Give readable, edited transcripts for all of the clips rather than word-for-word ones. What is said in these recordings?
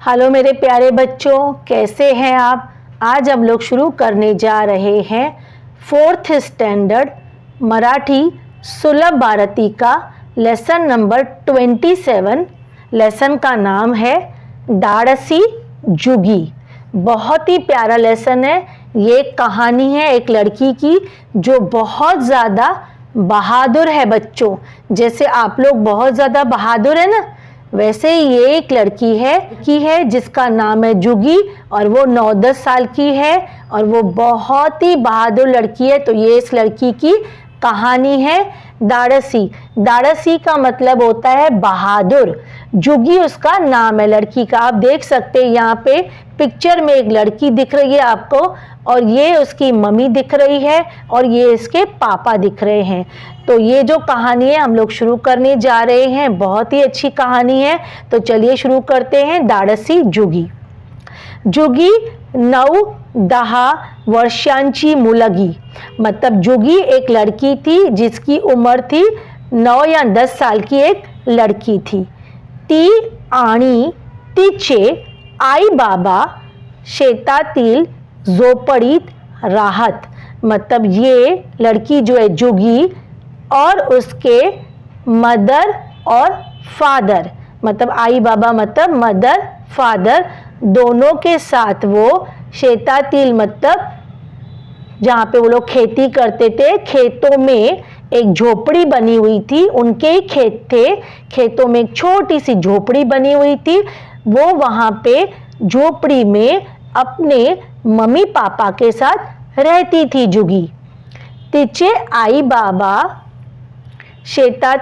Hello मेरे प्यारे बच्चों, कैसे हैं आप। आज हम लोग शुरू करने जा रहे हैं 4th स्टैंडर्ड मराठी सुलभ भारती का लेसन नंबर 27। लेसन का नाम है धाडसी जुगी। बहुत ही प्यारा लेसन है। ये कहानी है एक लड़की की जो बहुत ज़्यादा बहादुर है बच्चों। जैसे आप लोग बहुत ज़्यादा बहादुर है ना, वैसे ये एक लड़की है जिसका नाम है जुगी और वो 9-10 साल की है और वो बहुत ही बहादुर लड़की है। तो ये इस लड़की की कहानी है धाडसी। धाडसी का मतलब होता है बहादुर। जुगी उसका नाम है लड़की का। आप देख सकते हैं यहाँ पे पिक्चर में एक लड़की दिख रही है आपको, और ये उसकी मम्मी दिख रही है और ये इसके पापा दिख रहे हैं। तो ये जो कहानी है हम लोग शुरू करने जा रहे हैं। बहुत ही अच्छी कहानी है। तो चलिए शुरू करते हैं। धाडसी जुगी। जुगी 9-10 वर्षांची मुलगी, मतलब जुगी एक लड़की थी जिसकी उम्र थी 9 या 10 साल की एक लड़की थी। ती आणि तिचे आई बाबा शेतातील झोपडीत राहत, मतलब ये लड़की जो है जुगी और उसके मदर और फादर, मतलब आई बाबा मतलब मदर फादर, दोनों के साथ वो शेतातील मतलब जहाँ पे वो लोग खेती करते थे, खेतों में एक झोपड़ी बनी हुई थी। उनके ही खेत थे, खेतों में एक छोटी सी झोपड़ी बनी हुई थी। वो वहाँ पे झोपड़ी में अपने मम्मी पापा के साथ रहती थी जुगी। तिचे आई बाबा शेतात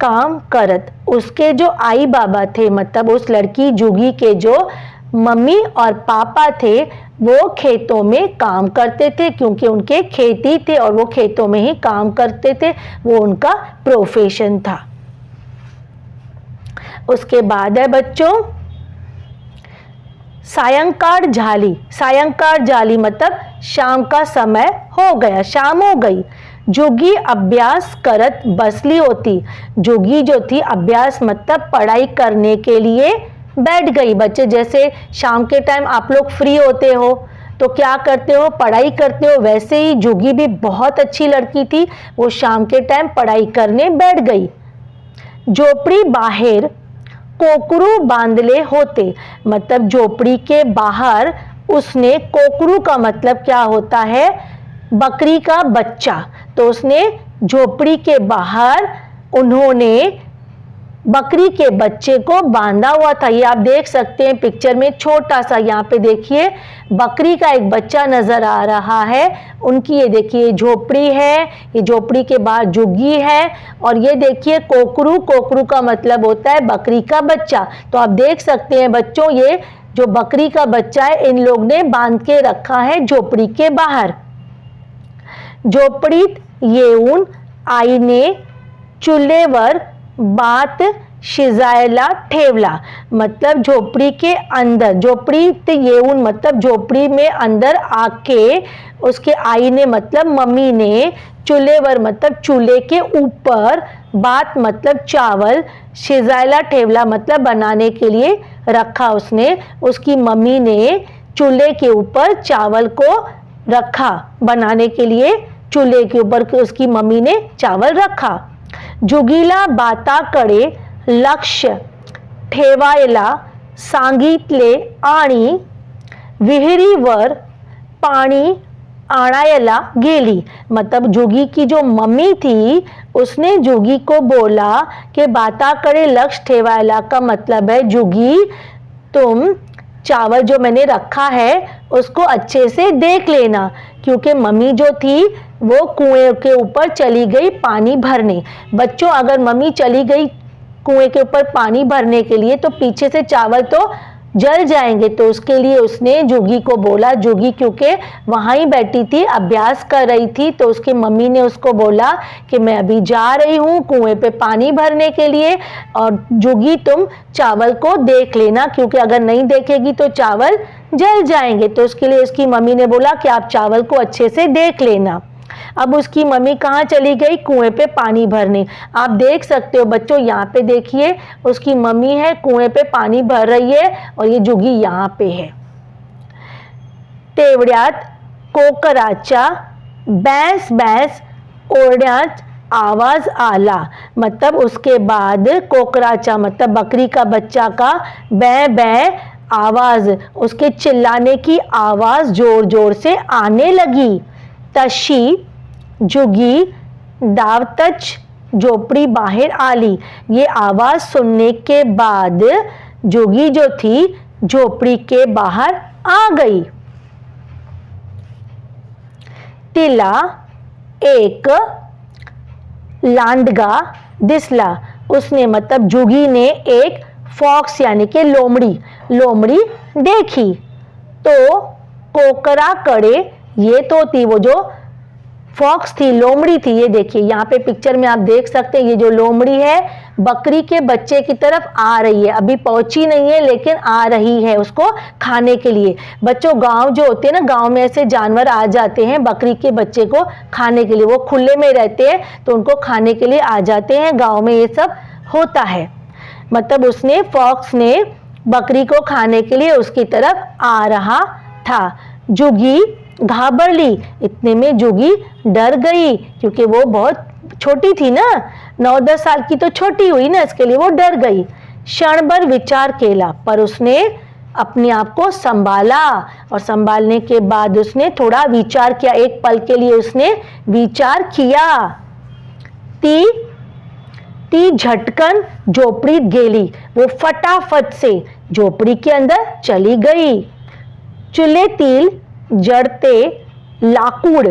काम करत, उसके जो आई बाबा थे मतलब उस लड़की जुगी के जो मम्मी और पापा थे वो खेतों में काम करते थे, क्योंकि उनके खेती थे और वो खेतों में ही काम करते थे, वो उनका प्रोफेशन था। उसके बाद है बच्चों सायंकाळ झाली। सायंकाळ झाली मतलब शाम का समय हो गया, शाम हो गई। जोगी अभ्यास करत बसली होती। जोगी जो थी अभ्यास मतलब पढ़ाई करने के लिए बैठ गई। बच्चे जैसे शाम के टाइम आप लोग फ्री होते हो तो क्या करते हो, पढ़ाई करते हो, वैसे ही जोगी भी बहुत अच्छी लड़की थी, वो शाम के टाइम पढ़ाई करने बैठ गई। झोपड़ी बाहर कोकरू बांधले होते, मतलब झोपड़ी के बाहर उसने, कोकरू का मतलब क्या होता है, बकरी का बच्चा। तो उसने झोपड़ी के बाहर उन्होंने बकरी के बच्चे को बांधा हुआ था। ये आप देख सकते हैं पिक्चर में, छोटा सा यहाँ पे देखिए बकरी का एक बच्चा नजर आ रहा है। उनकी ये देखिए झोपड़ी है, ये झोपड़ी के बाहर जुगी है, और ये देखिए कोकरू, कोकरू का मतलब होता है बकरी का बच्चा। तो आप देख सकते हैं बच्चों ये जो बकरी का बच्चा है इन लोग ने बांध के रखा है झोपड़ी के बाहर। झोपड़ीत येऊन आईने चुल्हेवर भात शिजायला ठेवला, मतलब झोपड़ी के अंदर, झोपड़ीत येऊन मतलब झोपड़ी में अंदर आके उसके आई ने मतलब मम्मी ने, चूल्हेवर मतलब चूल्हे के ऊपर, भात मतलब चावल, शिजायला ठेवला मतलब बनाने के लिए रखा उसने। उसकी मम्मी ने चूल्हे के ऊपर चावल को रखा बनाने के लिए, चूल्हे के ऊपर उसकी मम्मी ने चावल रखा। जुगीला बाताकडे लक्ष ठेवायला सांगितले आणि विहिरीवर पाणी आणायला गेली, मतलब जोगी की जो मम्मी थी उसने जोगी को बोला कि बाताकडे लक्ष्य ठेवायला का मतलब है जोगी तुम चावल जो मैंने रखा है उसको अच्छे से देख लेना, क्योंकि मम्मी जो थी वो कुएं के ऊपर चली गई पानी भरने। बच्चों अगर मम्मी चली गई कुएं के ऊपर पानी भरने के लिए तो पीछे से चावल तो जल जाएंगे। तो उसके लिए उसने जोगी को बोला, जोगी क्योंकि वहाँ ही बैठी थी अभ्यास कर रही थी, तो उसकी मम्मी ने उसको बोला कि मैं अभी जा रही हूँ कुएं पे पानी भरने के लिए, और जोगी तुम चावल को देख लेना, क्योंकि अगर नहीं देखेगी तो चावल जल जाएंगे। तो उसके लिए उसकी मम्मी ने बोला कि आप चावल को अच्छे से देख लेना। अब उसकी मम्मी कहाँ चली गई? कुएं पे पानी भरने। आप देख सकते हो बच्चों, यहाँ पे देखिए उसकी मम्मी है, कुएं पे पानी भर रही है और ये जुगी यहाँ पे है। तेवड्यात कोकराचा बैंस बैंस ओरड्यात आवाज आला। मतलब उसके बाद कोकराचा मतलब बकरी का बच्चा का बै बै आवाज, उसके चिल्लाने की आवाज जोर जोर से आने लगी। तशी जुगी दावतच झोपड़ी बाहर आली। ये आवाज सुनने के बाद जुगी जो थी झोपड़ी के बाहर आ गई। तिला एक लांडगा दिसला। उसने मतलब जुगी ने एक फॉक्स यानी कि लोमड़ी देखी। तो कोकरा कड़े, ये तो थी वो जो फॉक्स थी, लोमड़ी थी। ये देखिए यहाँ पे पिक्चर में आप देख सकते हैं, ये जो लोमड़ी है बकरी के बच्चे की तरफ आ रही है। अभी पहुंची नहीं है लेकिन आ रही है उसको खाने के लिए। बच्चों गांव जो होते हैं ना, गांव में ऐसे जानवर आ जाते हैं बकरी के बच्चे को खाने के लिए। वो खुले में रहते हैं तो उनको खाने के लिए आ जाते हैं। गांव में ये सब होता है। मतलब उसने फॉक्स ने बकरी को खाने के लिए उसकी तरफ आ रहा था। जुगी घाबर ली। इतने में जुगी डर गई क्योंकि वो बहुत छोटी थी ना, 9-10 साल की तो छोटी हुई ना, इसके लिए वो डर गई। क्षण भर विचार केला, पर उसने अपने आप को संभाला और संभालने के बाद उसने थोड़ा विचार किया। एक पल के लिए उसने विचार किया। ती झटकन झोपड़ी गेली। वो फटाफट से झोपड़ी के अंदर चली गई। चूल्हे तिल जड़ते लाकूड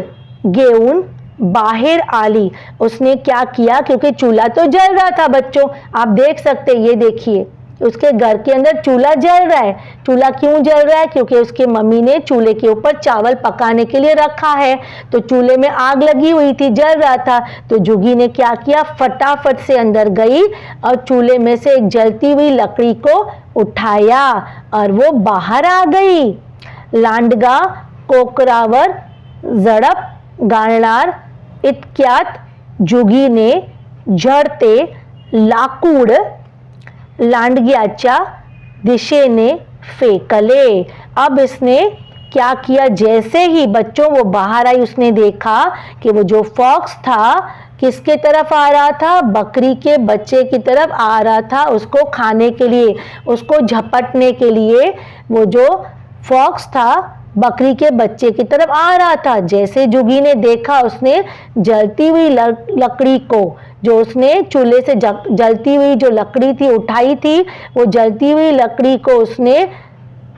घेऊन बाहर आली। उसने क्या किया, क्योंकि चूल्हा तो जल रहा था बच्चों, आप देख सकते हैं, ये देखिए उसके घर के अंदर चूल्हा जल रहा है। चूल्हा क्यों जल रहा है? क्योंकि उसकी मम्मी ने चूल्हे के ऊपर चावल पकाने के लिए रखा है, तो चूल्हे में आग लगी हुई थी, जल रहा था। तो जुगी ने क्या किया, फटाफट से अंदर गई और चूल्हे में से एक जलती हुई लकड़ी को उठाया और वो बाहर आ गई। लांडगा कोकरावर झड़प गाळणार इतक्यात जुगीने झडते लाकूड लांडग्याच्या दिशेने फेंकले। अब इसने क्या किया, जैसे ही बच्चों वो बाहर आई उसने देखा कि वो जो फॉक्स था किसके तरफ आ रहा था, बकरी के बच्चे की तरफ आ रहा था उसको खाने के लिए, उसको झपटने के लिए। वो जो फॉक्स था बकरी के बच्चे की तरफ आ रहा था। जैसे जुगी ने देखा, उसने जलती हुई लकड़ी को, जो उसने चूल्हे से जलती हुई जो लकड़ी थी उठाई थी, वो जलती हुई लकड़ी को उसने,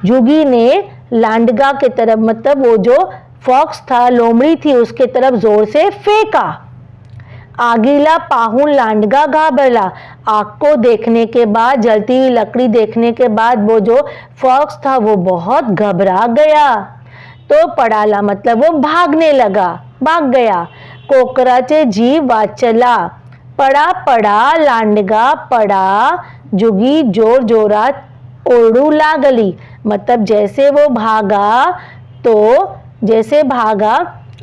जुगी ने लांडगा के तरफ, मतलब वो जो फॉक्स था, लोमड़ी थी, उसके तरफ जोर से फेंका। आगीला पाहुन लांडगा घाबरला। आग को देखने के बाद, जलती हुई लकड़ी देखने के बाद वो जो फॉक्स था वो बहुत घबरा गया। तो पड़ाला मतलब वो भागने लगा, भाग गया। कोकराचे जीव वाचला। पड़ा पड़ा लांडगा पड़ा, जुगी जोर जोरात ओरडू लागली। मतलब जैसे वो भागा, तो जैसे भागा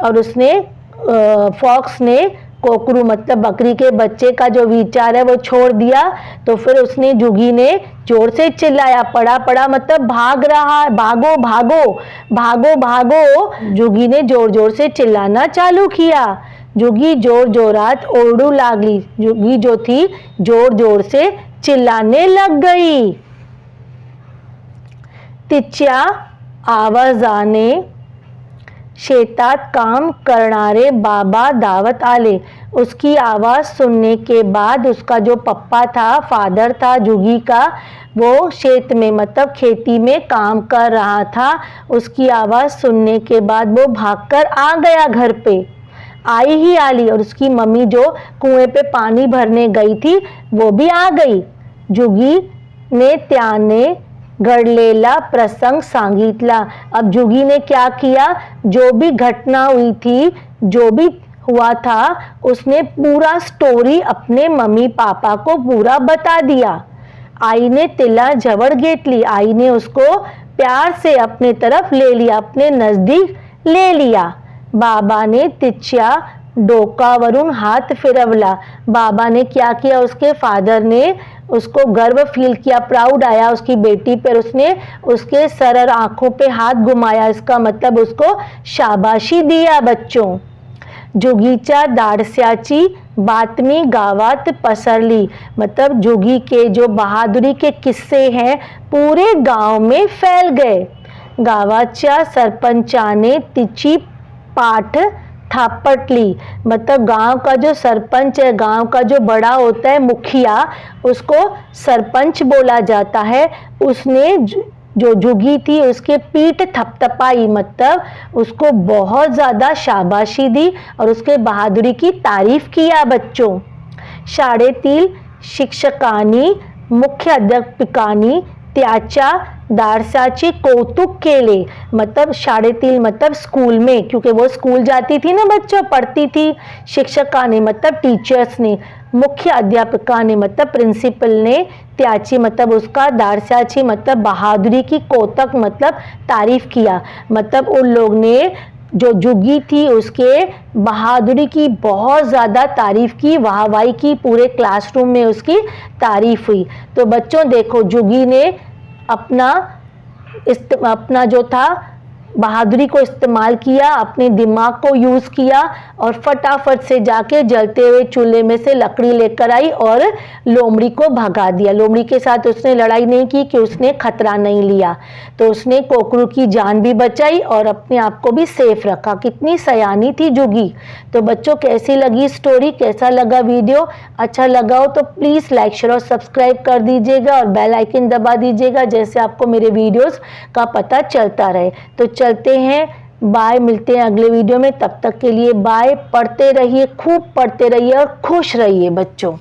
और उसने फॉक्स ने कोकरू मतलब बकरी के बच्चे का जो विचार है वो छोड़ दिया, तो फिर उसने, जुगी ने जोर से चिल्लाया। पड़ा पड़ा मतलब भाग रहा है, भागो भागो भागो भागो। जुगी ने जोर जोर से चिल्लाना चालू किया। जुगी जोर जोरात ओरडू लागली। जुगी जो थी जोर जोर से चिल्लाने लग गई। तिच्या आवाजाने शेतात काम करणारे बाबा धावत आले। उसकी आवाज़ सुनने के बाद उसका जो पप्पा था, फादर था जुगी का, वो खेत में मतलब खेती में काम कर रहा था। उसकी आवाज़ सुनने के बाद वो भागकर आ गया घर पे, आई ही आली। और उसकी मम्मी जो कुएं पे पानी भरने गई थी वो भी आ गई। जुगी ने त्याने घडलेला प्रसंग सांगितला। अब जुगी ने क्या किया, जो भी घटना हुई थी, जो भी हुआ था, उसने पूरा स्टोरी अपने मम्मी पापा को पूरा बता दिया। आई ने तिला जवळ घेतली। आई ने उसको प्यार से अपने तरफ ले लिया, अपने नजदीक ले लिया। बाबा ने तिच्या डोकावरून हात फिरवला। बाबा ने क्या किया, उसके फादर ने उसको गर्व फील किया, प्राउड आया उसकी बेटी पर, उसने उसके सर और आंखों पे हाथ घुमाया। इसका मतलब उसको शाबाशी दिया बच्चों। जोगीच्या धाडसाची बातमी गावात पसरली, मतलब जोगी के जो बहादुरी के किस्से हैं पूरे गांव में फैल गए। गावाच्या सरपंचाने तिची पाठ थापटली, मतलब गांव का जो सरपंच है, गांव का जो बड़ा होता है मुखिया, उसको सरपंच बोला जाता है, उसने जो जुगी थी उसके पीठ थपथपाई, मतलब उसको बहुत ज़्यादा शाबाशी दी और उसके बहादुरी की तारीफ किया बच्चों। शाळेतील शिक्षकांनी मुख्याध्यापिकांनी त्याच्या धाडसाचे कौतुक केले, मतलब शाळेतील मतलब स्कूल में, क्योंकि वो स्कूल जाती थी ना बच्चों, पढ़ती थी। शिक्षका ने मतलब टीचर्स ने, मुख्य अध्यापिका ने मतलब प्रिंसिपल ने, त्याची मतलब उसका, धाडसाची मतलब बहादुरी की, कौतुक मतलब तारीफ किया, मतलब उन लोग ने जो जुगी थी उसके बहादुरी की बहुत ज़्यादा तारीफ की, वाहवाही की, पूरे क्लासरूम में उसकी तारीफ हुई। तो बच्चों देखो, जुगी ने अपना जो था बहादुरी को इस्तेमाल किया, अपने दिमाग को यूज़ किया और फटाफट से जाके जलते हुए चूल्हे में से लकड़ी लेकर आई और लोमड़ी को भगा दिया। लोमड़ी के साथ उसने लड़ाई नहीं की कि उसने खतरा नहीं लिया, तो उसने कोकरू की जान भी बचाई और अपने आप को भी सेफ रखा। कितनी सयानी थी जुगी। तो बच्चों कैसी लगी स्टोरी, कैसा लगा वीडियो? अच्छा लगा हो तो प्लीज़ लाइक शेयर और सब्सक्राइब कर दीजिएगा और बेल आइकन दबा दीजिएगा, जैसे आपको मेरे वीडियोस का पता चलता रहे। तो चलते हैं, बाय, मिलते हैं अगले वीडियो में। तब तक के लिए बाय। पढ़ते रहिए, खूब पढ़ते रहिए और खुश रहिए बच्चों।